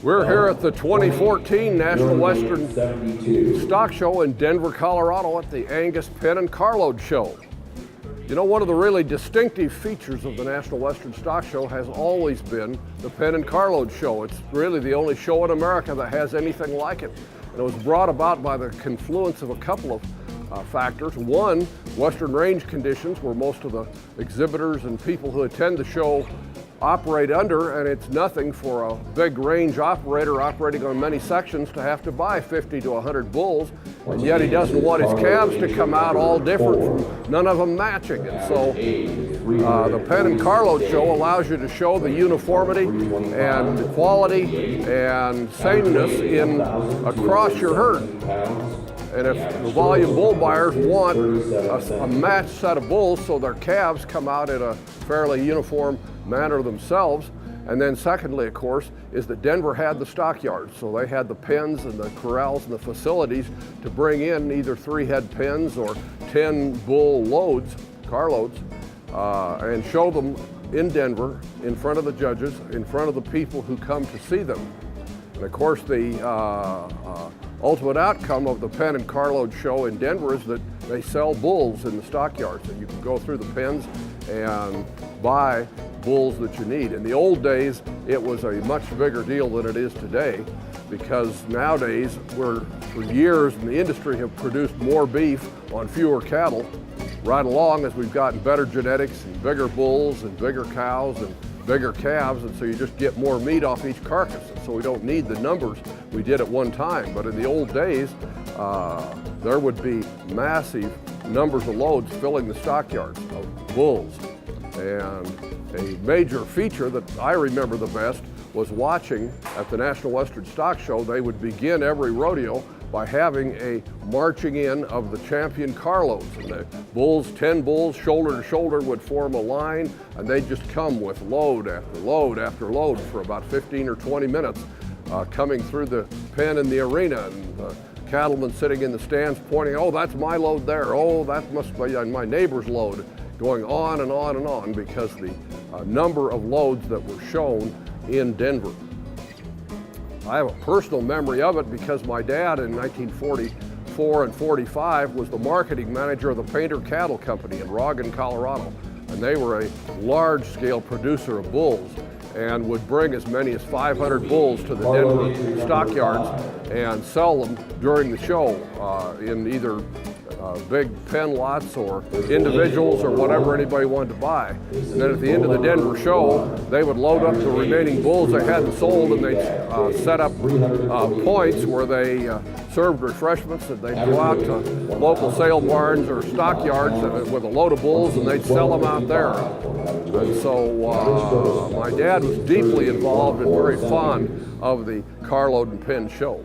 We're here at the 2014 National Western Stock Show in Denver, Colorado at the Angus Pen and Carload Show. You know, one of the really distinctive features of the National Western Stock Show has always been the Pen and Carload Show. It's really the only show in America that has anything like it. And it was brought about by the confluence of a couple of factors. One, Western range conditions, where most of the exhibitors and people who attend the show operate under, and it's nothing for a big range operator operating on many sections to have to buy 50 to 100 bulls, and yet he doesn't want his calves to come out all different, from none of them matching. And so the Pen and Carload Show allows you to show the uniformity and quality and sameness in across your herd. And if the volume bull buyers want a matched set of bulls so their calves come out in a fairly uniform manner themselves. And then secondly, of course, is that Denver had the stockyards. So they had the pens and the corrals and the facilities to bring in either 3-head pens or 10 bull loads, carloads, and show them in Denver, in front of the judges, in front of the people who come to see them. And of course, the ultimate outcome of the Pen and Carload Show in Denver is that they sell bulls in the stockyards, and you can go through the pens and buy bulls that you need. In the old days, it was a much bigger deal than it is today, because nowadays we're, for years in the industry, have produced more beef on fewer cattle right along as we've gotten better genetics and bigger bulls and bigger cows and bigger calves, and so you just get more meat off each carcass. And so we don't need the numbers we did at one time. But in the old days, there would be massive numbers of loads filling the stockyards of bulls. And a major feature that I remember the best was watching at the National Western Stock Show. They would begin every rodeo by having a marching in of the champion carloads. And the bulls, 10 bulls, shoulder to shoulder, would form a line, and they'd just come with load after load after load for about 15 or 20 minutes, coming through the pen in the arena, and the cattlemen sitting in the stands pointing, oh, that's my load there, oh, that must be my neighbor's load, going on and on and on, because the number of loads that were shown in Denver. I have a personal memory of it because my dad in 1944 and 45 was the marketing manager of the Painter Cattle Company in Roggen, Colorado. And they were a large-scale producer of bulls and would bring as many as 500 bulls to the Denver stockyards and sell them during the show in either big pen lots or individuals or whatever anybody wanted to buy. And then at the end of the Denver show, they would load up the remaining bulls they hadn't sold, and they'd set up points where they served refreshments, and they'd go out to local sale barns or stockyards with a load of bulls, and they'd sell them out there. And so my dad was deeply involved and very fond of the Carload and Pen show.